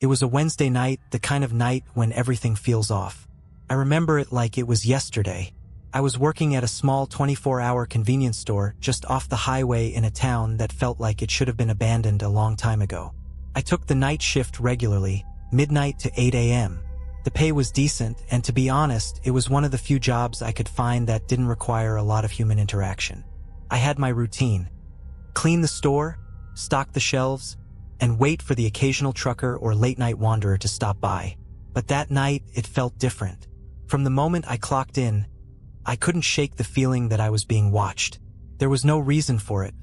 It was a Wednesday night, the kind of night when everything feels off. I remember it like it was yesterday. I was working at a small 24-hour convenience store just off the highway in a town that felt like it should have been abandoned a long time ago. I took the night shift regularly, midnight to 8 a.m. The pay was decent, and to be honest, it was one of the few jobs I could find that didn't require a lot of human interaction. I had my routine: clean the store, stock the shelves, and wait for the occasional trucker or late-night wanderer to stop by. But that night, it felt different. From the moment I clocked in, I couldn't shake the feeling that I was being watched. There was no reason for it.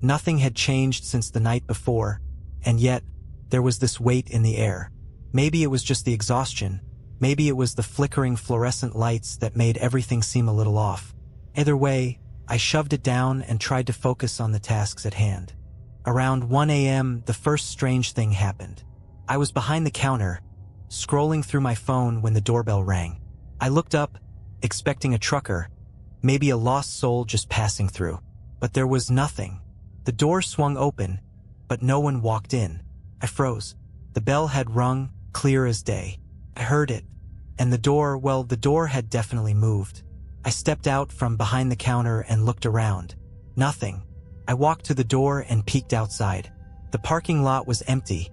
Nothing had changed since the night before, and yet, there was this weight in the air. Maybe it was just the exhaustion. Maybe it was the flickering fluorescent lights that made everything seem a little off. Either way, I shoved it down and tried to focus on the tasks at hand. Around 1 a.m., the first strange thing happened. I was behind the counter, scrolling through my phone when the doorbell rang. I looked up, expecting a trucker, maybe a lost soul just passing through. But there was nothing. The door swung open, but no one walked in. I froze. The bell had rung, clear as day. I heard it, and the door had definitely moved. I stepped out from behind the counter and looked around. Nothing. I walked to the door and peeked outside. The parking lot was empty,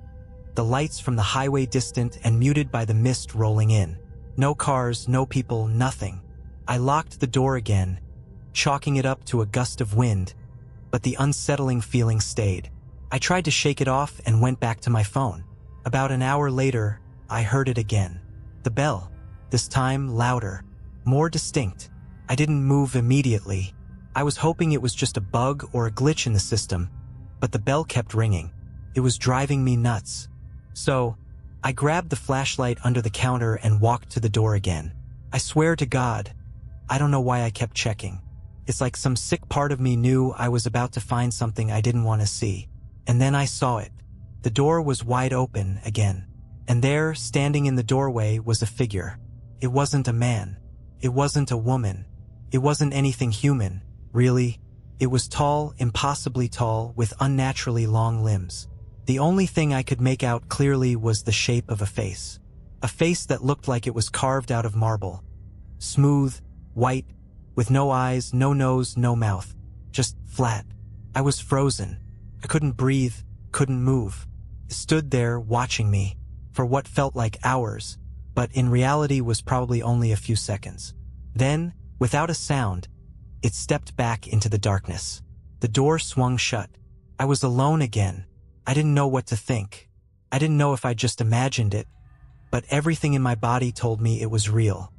the lights from the highway distant and muted by the mist rolling in. No cars, no people, nothing. I locked the door again, chalking it up to a gust of wind, but the unsettling feeling stayed. I tried to shake it off and went back to my phone. About an hour later, I heard it again. The bell, this time louder, more distinct. I didn't move immediately. I was hoping it was just a bug or a glitch in the system, but the bell kept ringing. It was driving me nuts. So, I grabbed the flashlight under the counter and walked to the door again. I swear to God, I don't know why I kept checking. It's like some sick part of me knew I was about to find something I didn't want to see. And then I saw it. The door was wide open again. And there, standing in the doorway, was a figure. It wasn't a man. It wasn't a woman. It wasn't anything human, really. It was tall, impossibly tall, with unnaturally long limbs. The only thing I could make out clearly was the shape of a face. A face that looked like it was carved out of marble. Smooth, white, with no eyes, no nose, no mouth. Just flat. I was frozen. I couldn't breathe, couldn't move. It stood there, watching me, for what felt like hours, but in reality was probably only a few seconds. Then, without a sound, it stepped back into the darkness. The door swung shut. I was alone again. I didn't know what to think. I didn't know if I just imagined it, but everything in my body told me it was real.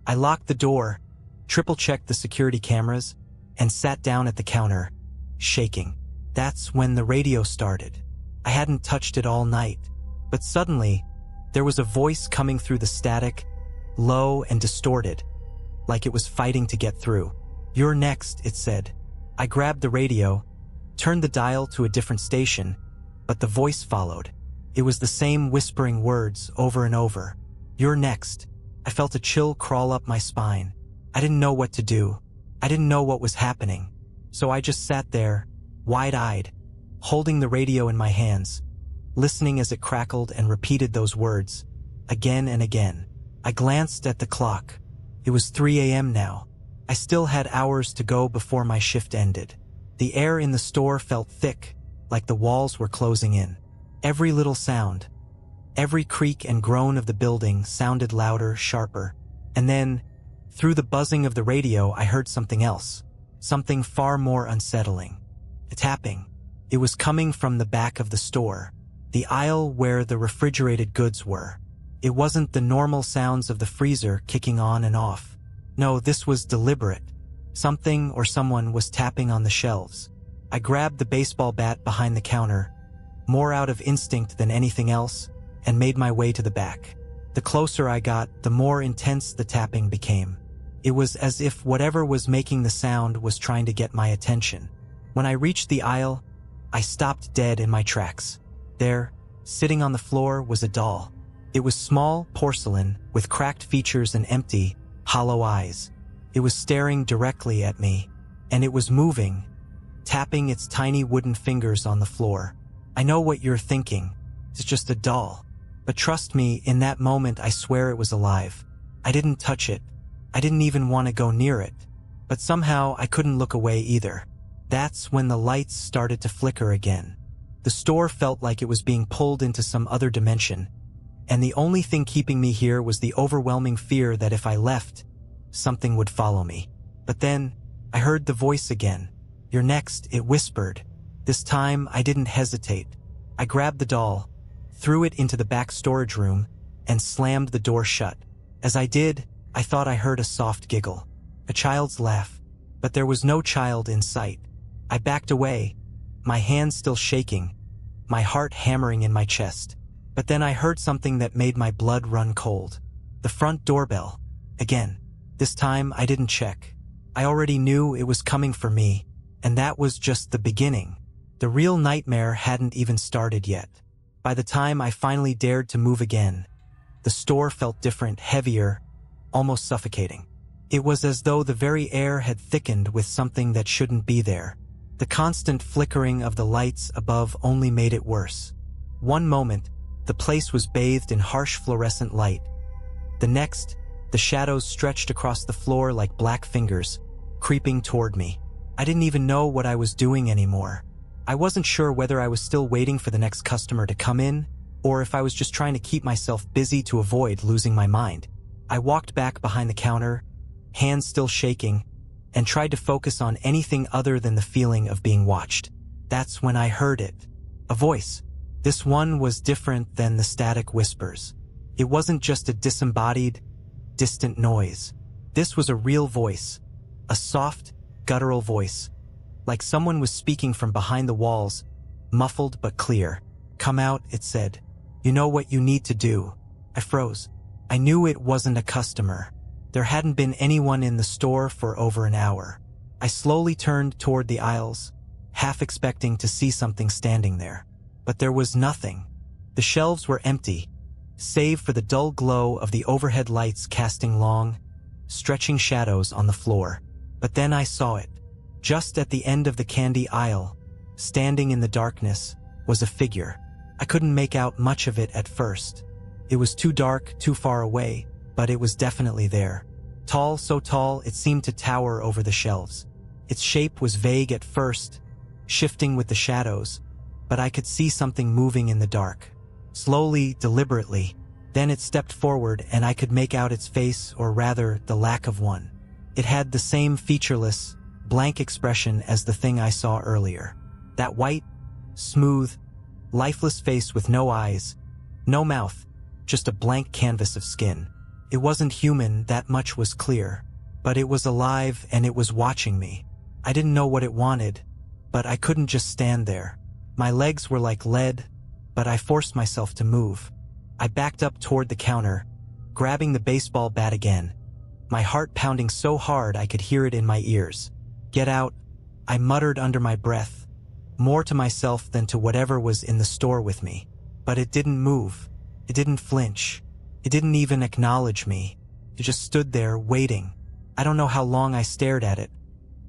I locked the door, triple-checked the security cameras, and sat down at the counter, shaking. That's when the radio started. I hadn't touched it all night, but suddenly, there was a voice coming through the static, low and distorted, like it was fighting to get through. "You're next," it said. I grabbed the radio, turned the dial to a different station, but the voice followed. It was the same whispering words over and over. "You're next." I felt a chill crawl up my spine. I didn't know what to do. I didn't know what was happening. So I just sat there, wide-eyed, holding the radio in my hands, listening as it crackled and repeated those words, again and again. I glanced at the clock. It was 3 a.m. now. I still had hours to go before my shift ended. The air in the store felt thick, like the walls were closing in. Every little sound, every creak and groan of the building sounded louder, sharper. And then, through the buzzing of the radio, I heard something else, something far more unsettling. A tapping. It was coming from the back of the store, the aisle where the refrigerated goods were. It wasn't the normal sounds of the freezer kicking on and off. No, this was deliberate. Something or someone was tapping on the shelves. I grabbed the baseball bat behind the counter, more out of instinct than anything else, and made my way to the back. The closer I got, the more intense the tapping became. It was as if whatever was making the sound was trying to get my attention. When I reached the aisle, I stopped dead in my tracks. There, sitting on the floor, was a doll. It was small, porcelain, with cracked features and empty, hollow eyes. It was staring directly at me, and it was moving, tapping its tiny wooden fingers on the floor. I know what you're thinking. It's just a doll. But trust me, in that moment I swear it was alive. I didn't touch it. I didn't even want to go near it. But somehow I couldn't look away either. That's when the lights started to flicker again. The store felt like it was being pulled into some other dimension, and the only thing keeping me here was the overwhelming fear that if I left, something would follow me. But then, I heard the voice again. "You're next," it whispered. This time, I didn't hesitate. I grabbed the doll, threw it into the back storage room, and slammed the door shut. As I did, I thought I heard a soft giggle, a child's laugh, but there was no child in sight. I backed away, my hands still shaking, my heart hammering in my chest. But then I heard something that made my blood run cold. The front doorbell. Again. This time I didn't check. I already knew it was coming for me, and that was just the beginning. The real nightmare hadn't even started yet. By the time I finally dared to move again, the store felt different, heavier, almost suffocating. It was as though the very air had thickened with something that shouldn't be there. The constant flickering of the lights above only made it worse. One moment, the place was bathed in harsh fluorescent light. The next, the shadows stretched across the floor like black fingers, creeping toward me. I didn't even know what I was doing anymore. I wasn't sure whether I was still waiting for the next customer to come in, or if I was just trying to keep myself busy to avoid losing my mind. I walked back behind the counter, hands still shaking, and tried to focus on anything other than the feeling of being watched. That's when I heard it. A voice. This one was different than the static whispers. It wasn't just a disembodied, distant noise. This was a real voice. A soft, guttural voice. Like someone was speaking from behind the walls, muffled but clear. "Come out," it said. "You know what you need to do." I froze. I knew it wasn't a customer. There hadn't been anyone in the store for over an hour. I slowly turned toward the aisles, half expecting to see something standing there. But there was nothing. The shelves were empty, save for the dull glow of the overhead lights casting long, stretching shadows on the floor. But then I saw it. Just at the end of the candy aisle, standing in the darkness, was a figure. I couldn't make out much of it at first. It was too dark, too far away, but it was definitely there. Tall, so tall it seemed to tower over the shelves. Its shape was vague at first, shifting with the shadows, but I could see something moving in the dark. Slowly, deliberately. Then it stepped forward and I could make out its face, or rather, the lack of one. It had the same featureless, blank expression as the thing I saw earlier. That white, smooth, lifeless face with no eyes, no mouth, just a blank canvas of skin. It wasn't human, that much was clear. But it was alive and it was watching me. I didn't know what it wanted, but I couldn't just stand there. My legs were like lead, but I forced myself to move. I backed up toward the counter, grabbing the baseball bat again, my heart pounding so hard I could hear it in my ears. "Get out," I muttered under my breath, more to myself than to whatever was in the store with me. But it didn't move. It didn't flinch. It didn't even acknowledge me. It just stood there, waiting. I don't know how long I stared at it,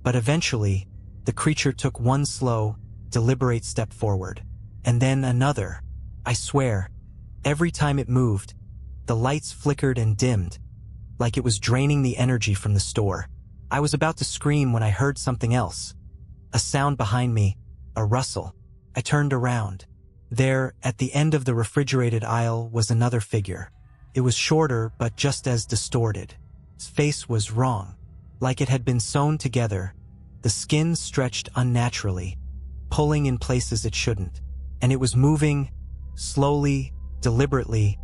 but eventually, the creature took one slow, deliberate step forward. And then another. I swear, every time it moved, the lights flickered and dimmed, like it was draining the energy from the store. I was about to scream when I heard something else. A sound behind me, a rustle. I turned around. There, at the end of the refrigerated aisle, was another figure. It was shorter, but just as distorted. Its face was wrong, like it had been sewn together. The skin stretched unnaturally, pulling in places it shouldn't. And it was moving, slowly, deliberately,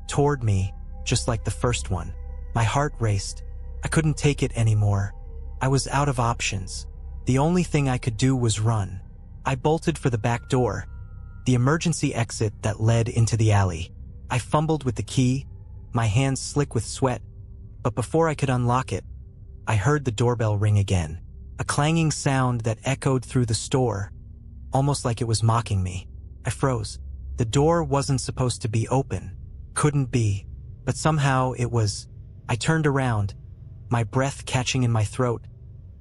toward me, just like the first one. My heart raced. I couldn't take it anymore. I was out of options. The only thing I could do was run. I bolted for the back door, the emergency exit that led into the alley. I fumbled with the key, my hands slick with sweat, but before I could unlock it, I heard the doorbell ring again. A clanging sound that echoed through the store, almost like it was mocking me. I froze. The door wasn't supposed to be open. Couldn't be. But somehow it was. I turned around, my breath catching in my throat,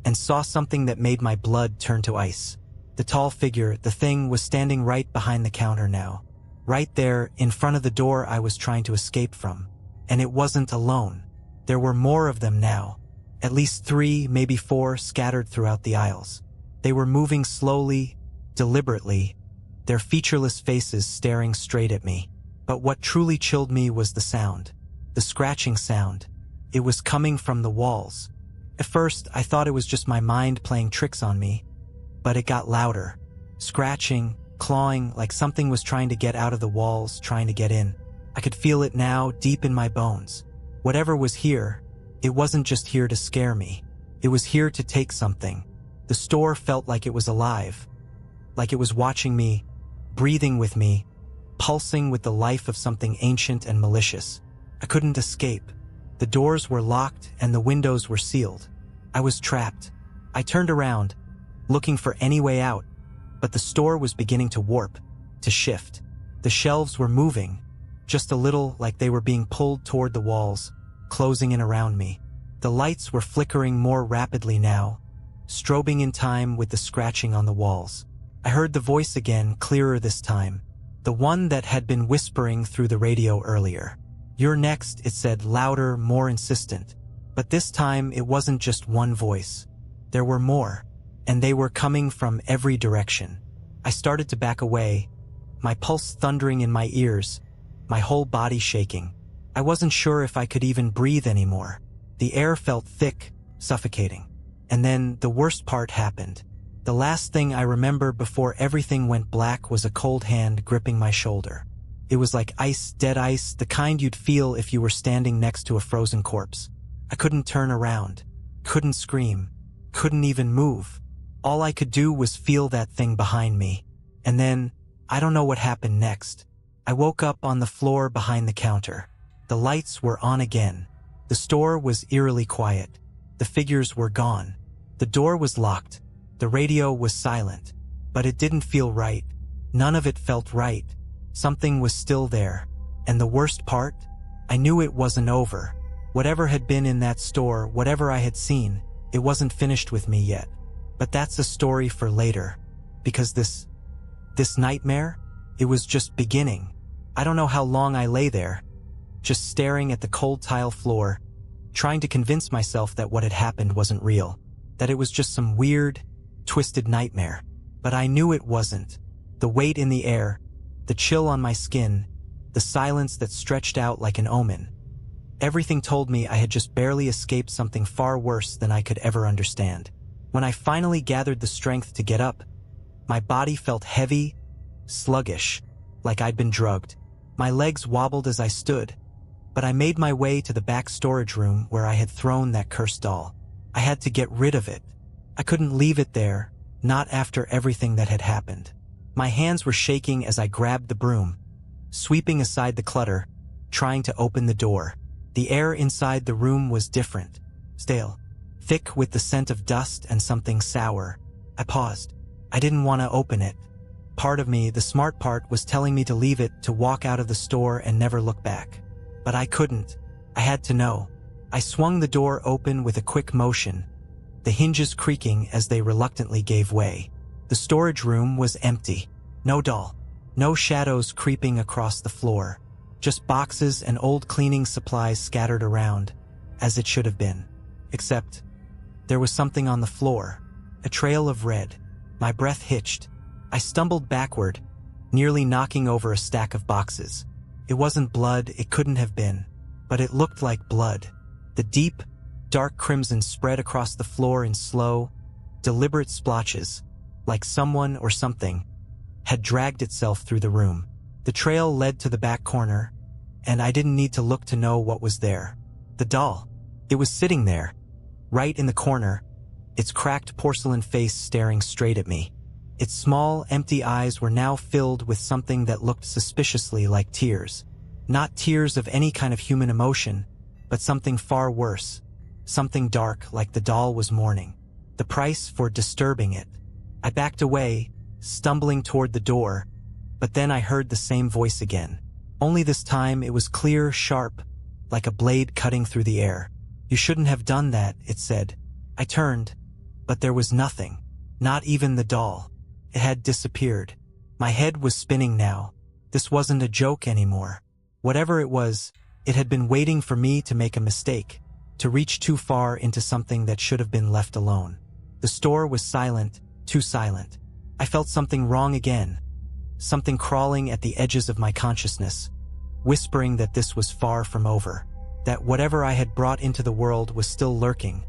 and saw something that made my blood turn to ice. The tall figure, the thing, was standing right behind the counter now. right there in front of the door I was trying to escape from. And it wasn't alone. There were more of them now. At least 3, maybe 4, scattered throughout the aisles. They were moving slowly, deliberately, their featureless faces staring straight at me. But what truly chilled me was the sound. The scratching sound. It was coming from the walls. At first, I thought it was just my mind playing tricks on me, but it got louder. Scratching, clawing, like something was trying to get out of the walls, trying to get in. I could feel it now, deep in my bones. Whatever was here, it wasn't just here to scare me. It was here to take something. The store felt like it was alive, like it was watching me, breathing with me, pulsing with the life of something ancient and malicious. I couldn't escape. The doors were locked and the windows were sealed. I was trapped. I turned around, looking for any way out, but the store was beginning to warp, to shift. The shelves were moving, just a little, like they were being pulled toward the walls, closing in around me. The lights were flickering more rapidly now, strobing in time with the scratching on the walls. I heard the voice again, clearer this time, the one that had been whispering through the radio earlier. "You're next," it said, louder, more insistent. But this time it wasn't just one voice. There were more, and they were coming from every direction. I started to back away, my pulse thundering in my ears, my whole body shaking. I wasn't sure if I could even breathe anymore. The air felt thick, suffocating. And then the worst part happened. The last thing I remember before everything went black was a cold hand gripping my shoulder. It was like ice, dead ice, the kind you'd feel if you were standing next to a frozen corpse. I couldn't turn around, couldn't scream, couldn't even move. All I could do was feel that thing behind me. And then, I don't know what happened next. I woke up on the floor behind the counter. The lights were on again. The store was eerily quiet. The figures were gone. The door was locked. The radio was silent. But it didn't feel right. None of it felt right. Something was still there. And the worst part? I knew it wasn't over. Whatever had been in that store, whatever I had seen, it wasn't finished with me yet. But that's a story for later. Because this nightmare, it was just beginning. I don't know how long I lay there, just staring at the cold tile floor, trying to convince myself that what had happened wasn't real, that it was just some weird, twisted nightmare. But I knew it wasn't. The weight in the air, the chill on my skin, the silence that stretched out like an omen. Everything told me I had just barely escaped something far worse than I could ever understand. When I finally gathered the strength to get up, my body felt heavy, sluggish, like I'd been drugged. My legs wobbled as I stood, but I made my way to the back storage room where I had thrown that cursed doll. I had to get rid of it. I couldn't leave it there, not after everything that had happened. My hands were shaking as I grabbed the broom, sweeping aside the clutter, trying to open the door. The air inside the room was different, stale, thick with the scent of dust and something sour. I paused. I didn't want to open it. Part of me, the smart part, was telling me to leave it, to walk out of the store and never look back. But I couldn't. I had to know. I swung the door open with a quick motion, the hinges creaking as they reluctantly gave way. The storage room was empty. No doll. No shadows creeping across the floor. Just boxes and old cleaning supplies scattered around, as it should have been. Except, there was something on the floor. A trail of red. My breath hitched. I stumbled backward, nearly knocking over a stack of boxes. It wasn't blood, it couldn't have been. But it looked like blood. The deep, dark crimson spread across the floor in slow, deliberate splotches, like someone or something had dragged itself through the room. The trail led to the back corner, and I didn't need to look to know what was there. The doll. It was sitting there, right in the corner, its cracked porcelain face staring straight at me. Its small, empty eyes were now filled with something that looked suspiciously like tears. Not tears of any kind of human emotion, but something far worse. Something dark, like the doll was mourning. The price for disturbing it. I backed away, stumbling toward the door, but then I heard the same voice again. Only this time it was clear, sharp, like a blade cutting through the air. "You shouldn't have done that," it said. I turned, but there was nothing. Not even the doll. It had disappeared. My head was spinning now. This wasn't a joke anymore. Whatever it was, it had been waiting for me to make a mistake, to reach too far into something that should have been left alone. The store was silent, too silent. I felt something wrong again, something crawling at the edges of my consciousness, whispering that this was far from over, that whatever I had brought into the world was still lurking,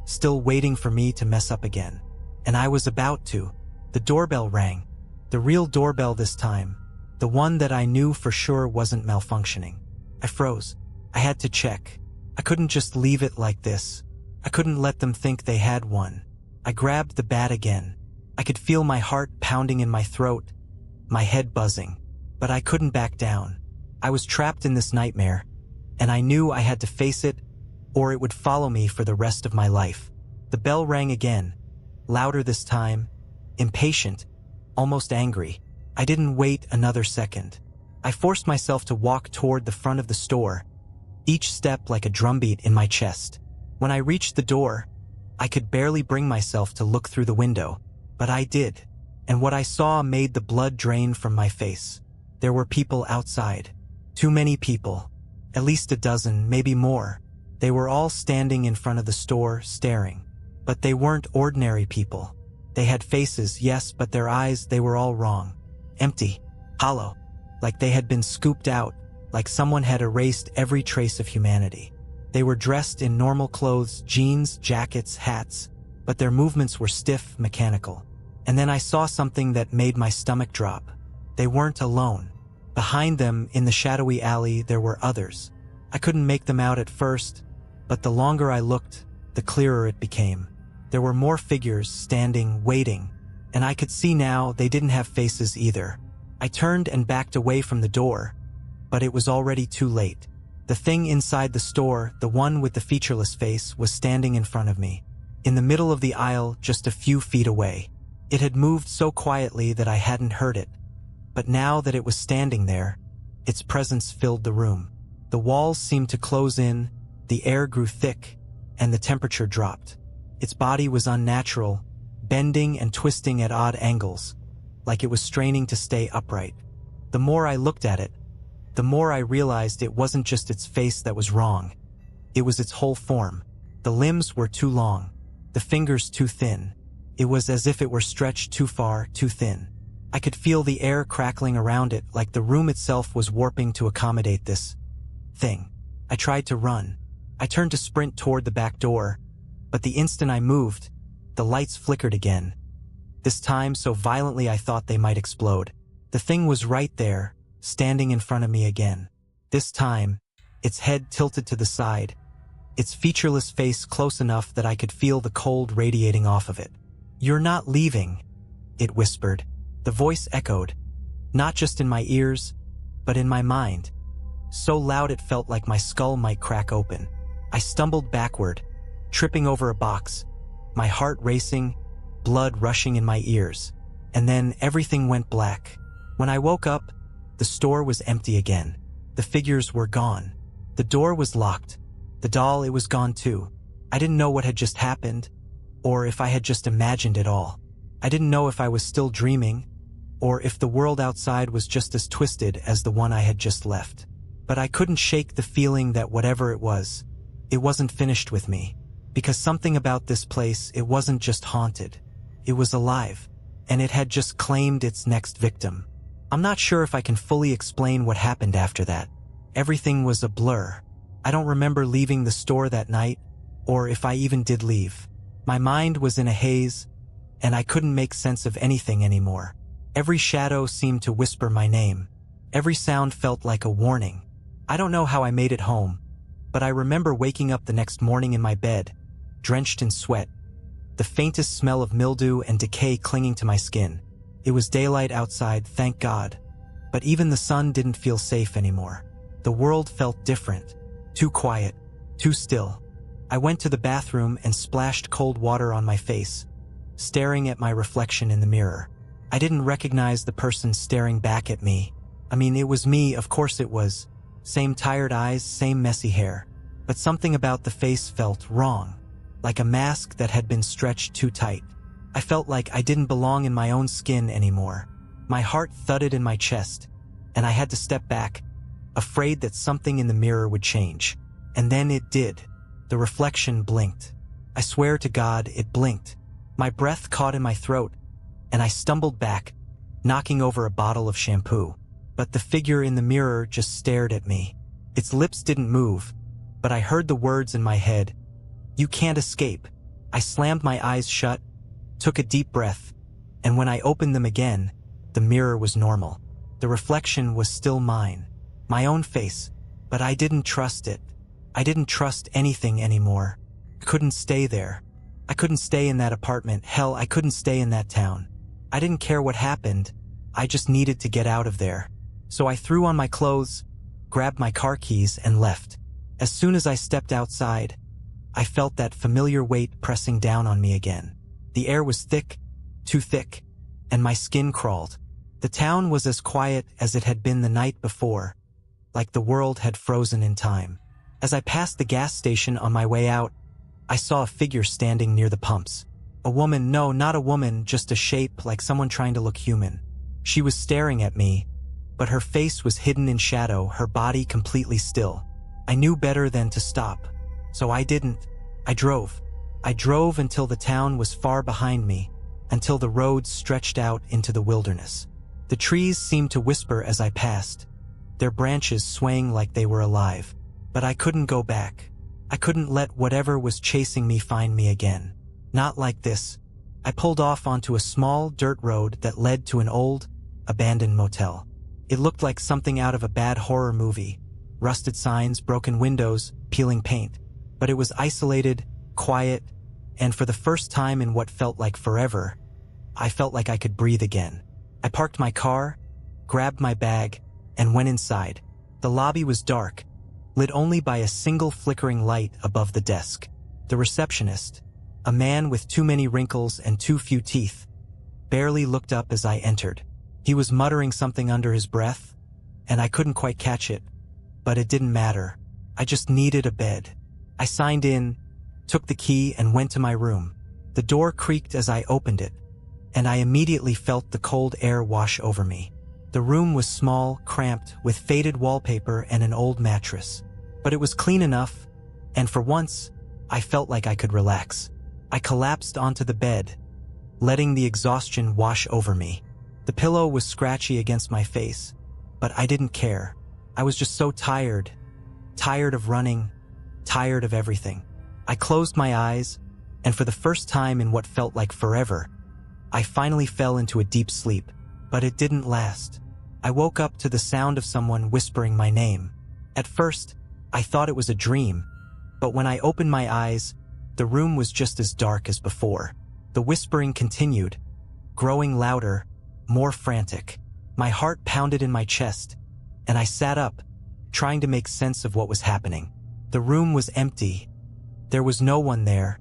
still waiting for me to mess up again. And I was about to. The doorbell rang. The real doorbell this time, the one that I knew for sure wasn't malfunctioning. I froze. I had to check. I couldn't just leave it like this. I couldn't let them think they had one. I grabbed the bat again. I could feel my heart pounding in my throat, my head buzzing, but I couldn't back down. I was trapped in this nightmare, and I knew I had to face it, or it would follow me for the rest of my life. The bell rang again, louder this time, impatient, almost angry. I didn't wait another second. I forced myself to walk toward the front of the store, each step like a drumbeat in my chest. When I reached the door, I could barely bring myself to look through the window, but I did, and what I saw made the blood drain from my face. There were people outside. Too many people. At least a dozen, maybe more. They were all standing in front of the store, staring. But they weren't ordinary people. They had faces, yes, but their eyes, they were all wrong. Empty. Hollow. Like they had been scooped out, like someone had erased every trace of humanity. They were dressed in normal clothes, jeans, jackets, hats, but their movements were stiff, mechanical. And then I saw something that made my stomach drop. They weren't alone. Behind them, in the shadowy alley, there were others. I couldn't make them out at first, but the longer I looked, the clearer it became. There were more figures standing, waiting, and I could see now they didn't have faces either. I turned and backed away from the door, but it was already too late. The thing inside the store, the one with the featureless face, was standing in front of me, in the middle of the aisle, just a few feet away. It had moved so quietly that I hadn't heard it, but now that it was standing there, its presence filled the room. The walls seemed to close in, the air grew thick, and the temperature dropped. Its body was unnatural, bending and twisting at odd angles, like it was straining to stay upright. The more I looked at it, the more I realized it wasn't just its face that was wrong. It was its whole form. The limbs were too long, the fingers too thin. It was as if it were stretched too far, too thin. I could feel the air crackling around it, like the room itself was warping to accommodate this thing. I tried to run. I turned to sprint toward the back door, but the instant I moved, the lights flickered again. This time so violently I thought they might explode. The thing was right there, standing in front of me again. This time, its head tilted to the side, its featureless face close enough that I could feel the cold radiating off of it. "You're not leaving," it whispered. The voice echoed, not just in my ears, but in my mind, so loud it felt like my skull might crack open. I stumbled backward, tripping over a box, my heart racing, blood rushing in my ears. And then everything went black. When I woke up, the store was empty again. The figures were gone. The door was locked. The doll, it was gone too. I didn't know what had just happened, or if I had just imagined it all. I didn't know if I was still dreaming, or if the world outside was just as twisted as the one I had just left. But I couldn't shake the feeling that whatever it wasn't finished with me. Because something about this place, it wasn't just haunted. It was alive, and it had just claimed its next victim. I'm not sure if I can fully explain what happened after that. Everything was a blur. I don't remember leaving the store that night, or if I even did leave. My mind was in a haze, and I couldn't make sense of anything anymore. Every shadow seemed to whisper my name. Every sound felt like a warning. I don't know how I made it home, but I remember waking up the next morning in my bed, drenched in sweat, the faintest smell of mildew and decay clinging to my skin. It was daylight outside, thank God, but even the sun didn't feel safe anymore. The world felt different, too quiet, too still. I went to the bathroom and splashed cold water on my face, staring at my reflection in the mirror. I didn't recognize the person staring back at me. I mean, it was me, of course it was. Same tired eyes, same messy hair. But something about the face felt wrong, like a mask that had been stretched too tight. I felt like I didn't belong in my own skin anymore. My heart thudded in my chest, and I had to step back, afraid that something in the mirror would change. And then it did. The reflection blinked. I swear to God, it blinked. My breath caught in my throat, and I stumbled back, knocking over a bottle of shampoo. But the figure in the mirror just stared at me. Its lips didn't move, but I heard the words in my head, "You can't escape." I slammed my eyes shut, took a deep breath, and when I opened them again, the mirror was normal. The reflection was still mine, my own face, but I didn't trust it. I didn't trust anything anymore. I couldn't stay there. I couldn't stay in that apartment. Hell, I couldn't stay in that town. I didn't care what happened. I just needed to get out of there. So I threw on my clothes, grabbed my car keys, and left. As soon as I stepped outside, I felt that familiar weight pressing down on me again. The air was thick, too thick, and my skin crawled. The town was as quiet as it had been the night before, like the world had frozen in time. As I passed the gas station on my way out, I saw a figure standing near the pumps. A woman, no, not a woman, just a shape like someone trying to look human. She was staring at me, but her face was hidden in shadow, her body completely still. I knew better than to stop, so I didn't. I drove. I drove until the town was far behind me, until the roads stretched out into the wilderness. The trees seemed to whisper as I passed, their branches swaying like they were alive. But I couldn't go back. I couldn't let whatever was chasing me find me again. Not like this. I pulled off onto a small dirt road that led to an old, abandoned motel. It looked like something out of a bad horror movie. Rusted signs, broken windows, peeling paint. But it was isolated, quiet, and for the first time in what felt like forever, I felt like I could breathe again. I parked my car, grabbed my bag, and went inside. The lobby was dark, lit only by a single flickering light above the desk. The receptionist, a man with too many wrinkles and too few teeth, barely looked up as I entered. He was muttering something under his breath, and I couldn't quite catch it, but it didn't matter. I just needed a bed. I signed in, took the key, and went to my room. The door creaked as I opened it, and I immediately felt the cold air wash over me. The room was small, cramped, with faded wallpaper and an old mattress. But it was clean enough, and for once, I felt like I could relax. I collapsed onto the bed, letting the exhaustion wash over me. The pillow was scratchy against my face, but I didn't care. I was just so tired. Tired of running, tired of everything. I closed my eyes, and for the first time in what felt like forever, I finally fell into a deep sleep. But it didn't last. I woke up to the sound of someone whispering my name. At first, I thought it was a dream, but when I opened my eyes, the room was just as dark as before. The whispering continued, growing louder, more frantic. My heart pounded in my chest, and I sat up, trying to make sense of what was happening. The room was empty. There was no one there,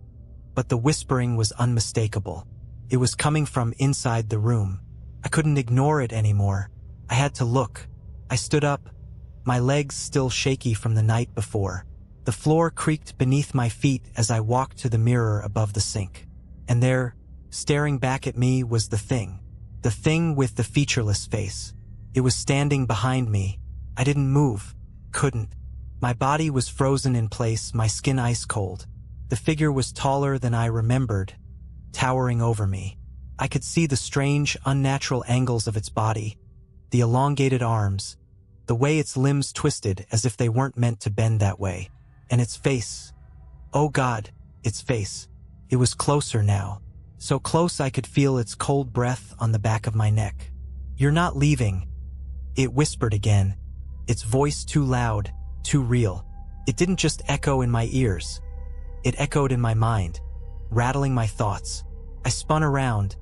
but the whispering was unmistakable. It was coming from inside the room. I couldn't ignore it anymore. I had to look. I stood up, my legs still shaky from the night before. The floor creaked beneath my feet as I walked to the mirror above the sink. And there, staring back at me, was the thing with the featureless face. It was standing behind me. I didn't move, couldn't. My body was frozen in place, my skin ice cold. The figure was taller than I remembered, towering over me. I could see the strange, unnatural angles of its body, the elongated arms, the way its limbs twisted as if they weren't meant to bend that way. And its face. Oh God, its face. It was closer now. So close I could feel its cold breath on the back of my neck. "You're not leaving," it whispered again, its voice too loud, too real. It didn't just echo in my ears. It echoed in my mind, rattling my thoughts. I spun around,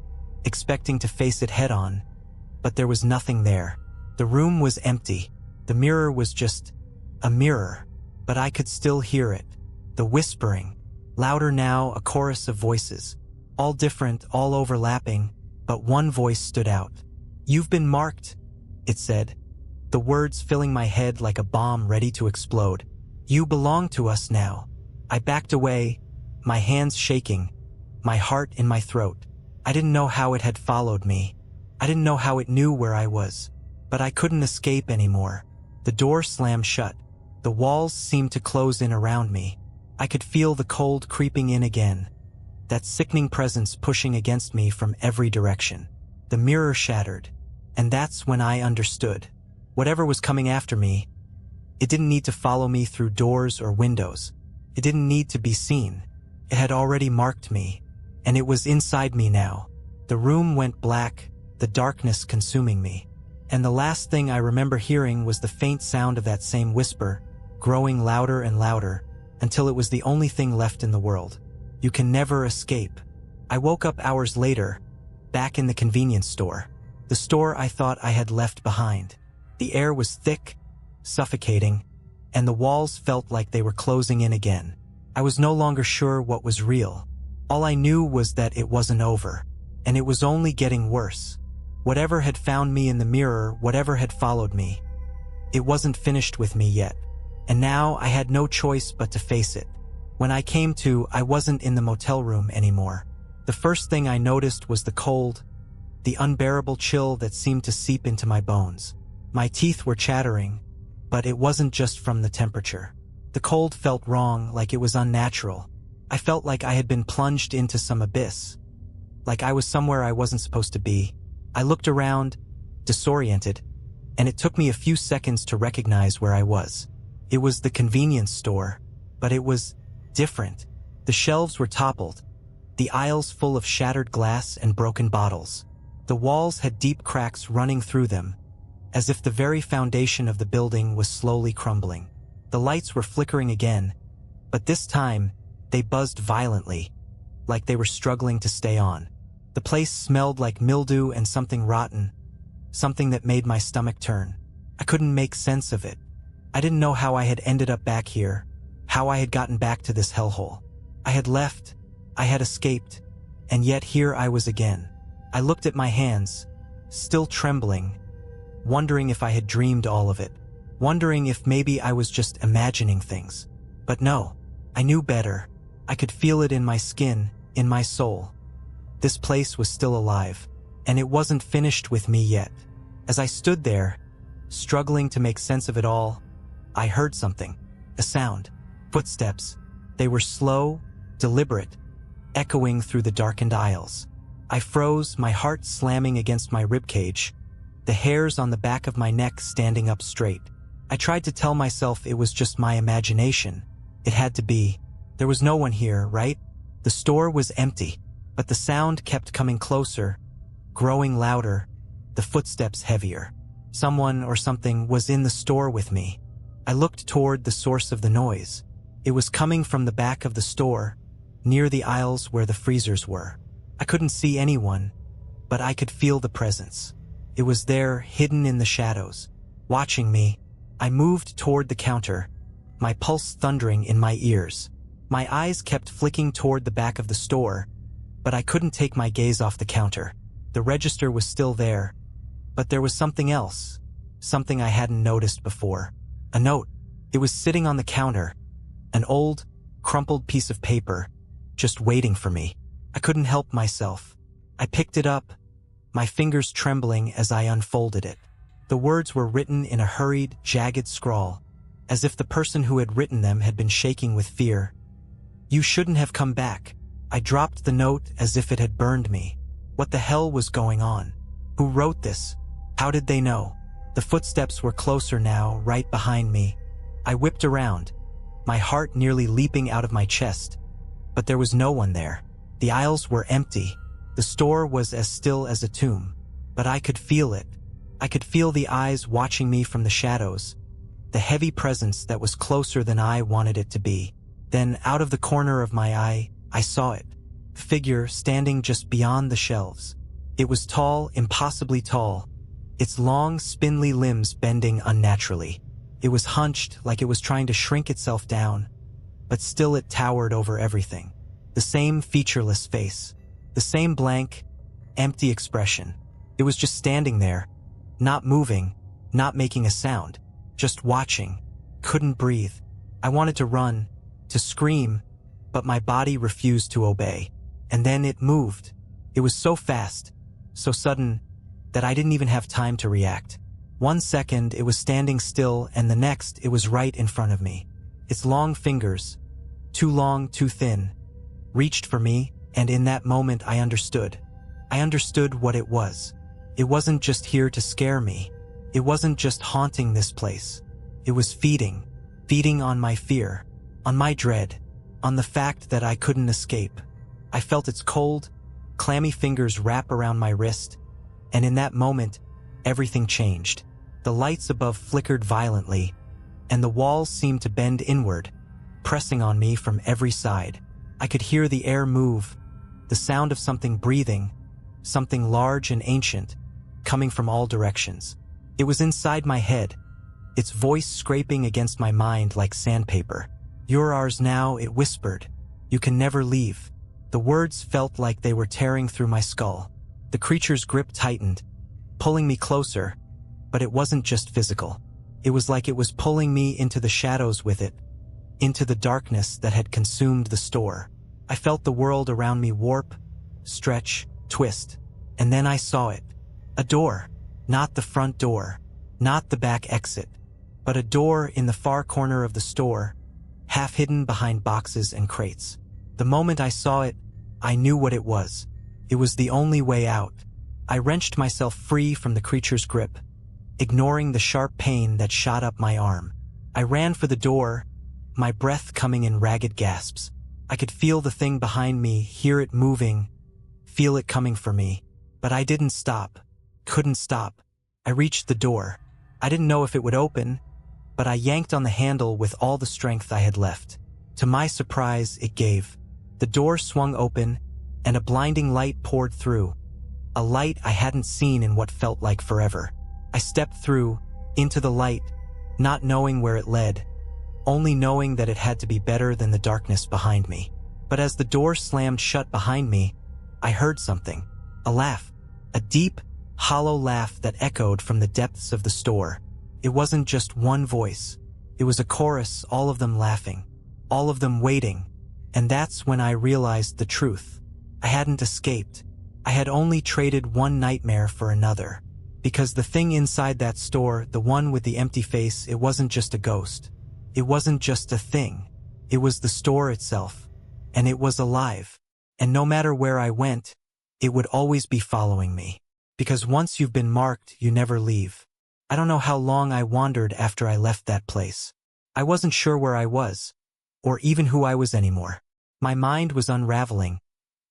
expecting to face it head on, but there was nothing there. The room was empty. The mirror was just a mirror, but I could still hear it. The whispering, louder now, a chorus of voices, all different, all overlapping, but one voice stood out. "You've been marked," it said, the words filling my head like a bomb ready to explode. "You belong to us now." I backed away, my hands shaking, my heart in my throat. I didn't know how it had followed me. I didn't know how it knew where I was. But I couldn't escape anymore. The door slammed shut. The walls seemed to close in around me. I could feel the cold creeping in again. That sickening presence pushing against me from every direction. The mirror shattered. And that's when I understood. Whatever was coming after me, it didn't need to follow me through doors or windows. It didn't need to be seen. It had already marked me. And it was inside me now. The room went black, the darkness consuming me. And the last thing I remember hearing was the faint sound of that same whisper, growing louder and louder, until it was the only thing left in the world. You can never escape. I woke up hours later, back in the convenience store. The store I thought I had left behind. The air was thick, suffocating, and the walls felt like they were closing in again. I was no longer sure what was real. All I knew was that it wasn't over, and it was only getting worse. Whatever had found me in the mirror, whatever had followed me, it wasn't finished with me yet. And now I had no choice but to face it. When I came to, I wasn't in the motel room anymore. The first thing I noticed was the cold, the unbearable chill that seemed to seep into my bones. My teeth were chattering, but it wasn't just from the temperature. The cold felt wrong, like it was unnatural. I felt like I had been plunged into some abyss, like I was somewhere I wasn't supposed to be. I looked around, disoriented, and it took me a few seconds to recognize where I was. It was the convenience store, but it was different. The shelves were toppled, the aisles full of shattered glass and broken bottles. The walls had deep cracks running through them, as if the very foundation of the building was slowly crumbling. The lights were flickering again, but this time, they buzzed violently, like they were struggling to stay on. The place smelled like mildew and something rotten, something that made my stomach turn. I couldn't make sense of it. I didn't know how I had ended up back here, how I had gotten back to this hellhole. I had left, I had escaped, and yet here I was again. I looked at my hands, still trembling, wondering if I had dreamed all of it, wondering if maybe I was just imagining things. But no, I knew better. I could feel it in my skin, in my soul. This place was still alive, and it wasn't finished with me yet. As I stood there, struggling to make sense of it all, I heard something, a sound, footsteps. They were slow, deliberate, echoing through the darkened aisles. I froze, my heart slamming against my ribcage, the hairs on the back of my neck standing up straight. I tried to tell myself it was just my imagination. It had to be. There was no one here, right? The store was empty, but the sound kept coming closer, growing louder, the footsteps heavier. Someone or something was in the store with me. I looked toward the source of the noise. It was coming from the back of the store, near the aisles where the freezers were. I couldn't see anyone, but I could feel the presence. It was there, hidden in the shadows, watching me. I moved toward the counter, my pulse thundering in my ears. My eyes kept flicking toward the back of the store, but I couldn't take my gaze off the counter. The register was still there, but there was something else, something I hadn't noticed before. A note. It was sitting on the counter, an old, crumpled piece of paper, just waiting for me. I couldn't help myself. I picked it up, my fingers trembling as I unfolded it. The words were written in a hurried, jagged scrawl, as if the person who had written them had been shaking with fear. "You shouldn't have come back." I dropped the note as if it had burned me. What the hell was going on? Who wrote this? How did they know? The footsteps were closer now, right behind me. I whipped around, my heart nearly leaping out of my chest. But there was no one there. The aisles were empty. The store was as still as a tomb. But I could feel it. I could feel the eyes watching me from the shadows, the heavy presence that was closer than I wanted it to be. Then, out of the corner of my eye, I saw it. A figure standing just beyond the shelves. It was tall, impossibly tall, its long, spindly limbs bending unnaturally. It was hunched like it was trying to shrink itself down, but still it towered over everything. The same featureless face, the same blank, empty expression. It was just standing there, not moving, not making a sound, just watching. Couldn't breathe. I wanted to run, to scream, but my body refused to obey. And then it moved. It was so fast, so sudden, that I didn't even have time to react. One second, it was standing still, and the next, it was right in front of me. Its long fingers, too long, too thin, reached for me, and in that moment I understood. I understood what it was. It wasn't just here to scare me. It wasn't just haunting this place. It was feeding on my fear, on my dread, on the fact that I couldn't escape. I felt its cold, clammy fingers wrap around my wrist, and in that moment, everything changed. The lights above flickered violently, and the walls seemed to bend inward, pressing on me from every side. I could hear the air move, the sound of something breathing, something large and ancient, coming from all directions. It was inside my head, its voice scraping against my mind like sandpaper. "You're ours now," it whispered. "You can never leave." The words felt like they were tearing through my skull. The creature's grip tightened, pulling me closer, but it wasn't just physical. It was like it was pulling me into the shadows with it, into the darkness that had consumed the store. I felt the world around me warp, stretch, twist, and then I saw it. A door. Not the front door, not the back exit, but a door in the far corner of the store, half hidden behind boxes and crates. The moment I saw it, I knew what it was. It was the only way out. I wrenched myself free from the creature's grip, ignoring the sharp pain that shot up my arm. I ran for the door, my breath coming in ragged gasps. I could feel the thing behind me, hear it moving, feel it coming for me. But I didn't stop, couldn't stop. I reached the door. I didn't know if it would open, but I yanked on the handle with all the strength I had left. To my surprise, it gave. The door swung open, and a blinding light poured through. A light I hadn't seen in what felt like forever. I stepped through, into the light, not knowing where it led, only knowing that it had to be better than the darkness behind me. But as the door slammed shut behind me, I heard something. A laugh. A deep, hollow laugh that echoed from the depths of the store. It wasn't just one voice. It was a chorus, all of them laughing, all of them waiting. And that's when I realized the truth. I hadn't escaped. I had only traded one nightmare for another. Because the thing inside that store, the one with the empty face, it wasn't just a ghost. It wasn't just a thing. It was the store itself. And it was alive. And no matter where I went, it would always be following me. Because once you've been marked, you never leave. I don't know how long I wandered after I left that place. I wasn't sure where I was, or even who I was anymore. My mind was unraveling,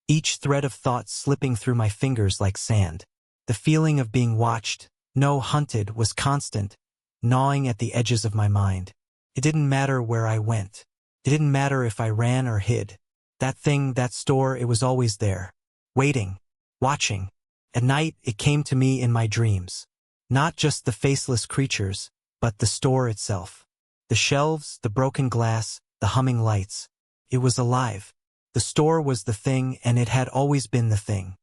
each thread of thought slipping through my fingers like sand. The feeling of being watched, no, hunted, was constant, gnawing at the edges of my mind. It didn't matter where I went. It didn't matter if I ran or hid. That thing, that store, it was always there, waiting, watching. At night, it came to me in my dreams. Not just the faceless creatures, but the store itself. The shelves, the broken glass, the humming lights. It was alive. The store was the thing, and it had always been the thing.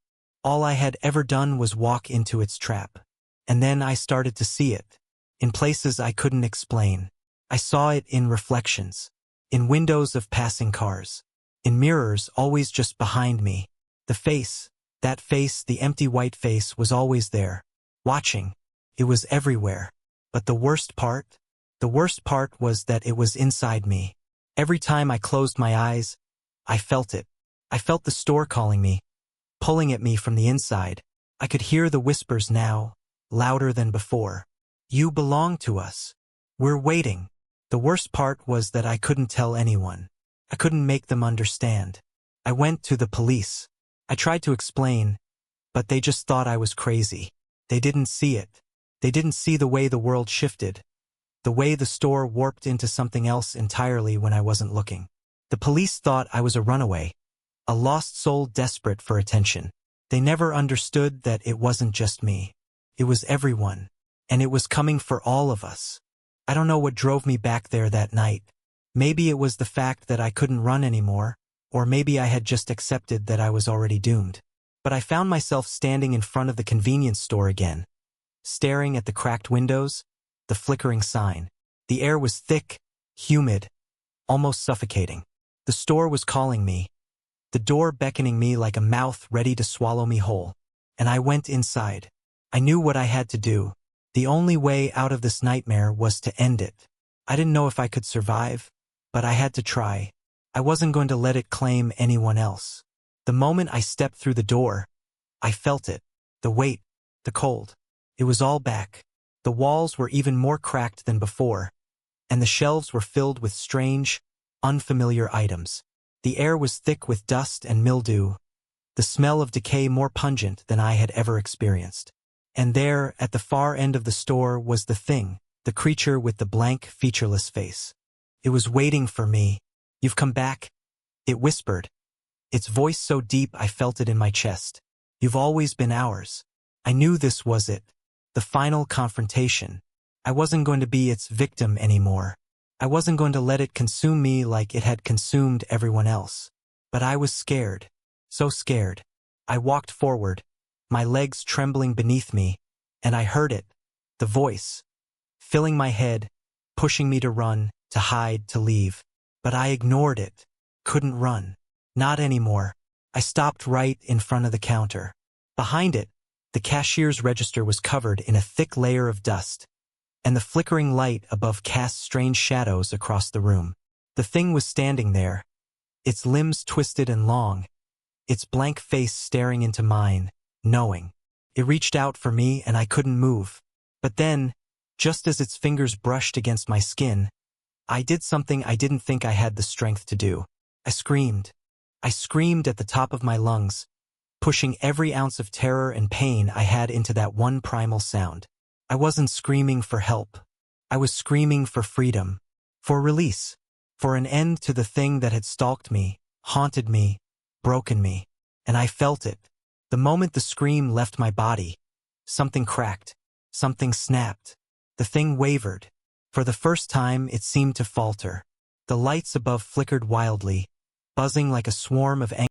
All I had ever done was walk into its trap. And then I started to see it. In places I couldn't explain. I saw it in reflections. In windows of passing cars. In mirrors always just behind me. The face, that face, the empty white face, was always there. Watching. It was everywhere. But the worst part was that it was inside me. Every time I closed my eyes, I felt it. I felt the store calling me, pulling at me from the inside. I could hear the whispers now, louder than before. "You belong to us. We're waiting." The worst part was that I couldn't tell anyone. I couldn't make them understand. I went to the police. I tried to explain, but they just thought I was crazy. They didn't see it. They didn't see the way the world shifted, the way the store warped into something else entirely when I wasn't looking. The police thought I was a runaway, a lost soul desperate for attention. They never understood that it wasn't just me. It was everyone, and it was coming for all of us. I don't know what drove me back there that night. Maybe it was the fact that I couldn't run anymore, or maybe I had just accepted that I was already doomed. But I found myself standing in front of the convenience store again, staring at the cracked windows, the flickering sign. The air was thick, humid, almost suffocating. The store was calling me, the door beckoning me like a mouth ready to swallow me whole. And I went inside. I knew what I had to do. The only way out of this nightmare was to end it. I didn't know if I could survive, but I had to try. I wasn't going to let it claim anyone else. The moment I stepped through the door, I felt it. The weight, the cold. It was all back. The walls were even more cracked than before, and the shelves were filled with strange, unfamiliar items. The air was thick with dust and mildew, the smell of decay more pungent than I had ever experienced. And there, at the far end of the store, was the thing, the creature with the blank, featureless face. It was waiting for me. "You've come back," it whispered, its voice so deep I felt it in my chest. "You've always been ours." I knew this was it, the final confrontation. I wasn't going to be its victim anymore. I wasn't going to let it consume me like it had consumed everyone else. But I was scared, so scared. I walked forward, my legs trembling beneath me, and I heard it, the voice, filling my head, pushing me to run, to hide, to leave. But I ignored it, couldn't run. Not anymore. I stopped right in front of the counter. Behind it, the cashier's register was covered in a thick layer of dust, and the flickering light above cast strange shadows across the room. The thing was standing there, its limbs twisted and long, its blank face staring into mine, knowing. It reached out for me and I couldn't move. But then, just as its fingers brushed against my skin, I did something I didn't think I had the strength to do. I screamed. I screamed at the top of my lungs, pushing every ounce of terror and pain I had into that one primal sound. I wasn't screaming for help. I was screaming for freedom, for release, for an end to the thing that had stalked me, haunted me, broken me. And I felt it. The moment the scream left my body, something cracked, something snapped. The thing wavered. For the first time, it seemed to falter. The lights above flickered wildly, buzzing like a swarm of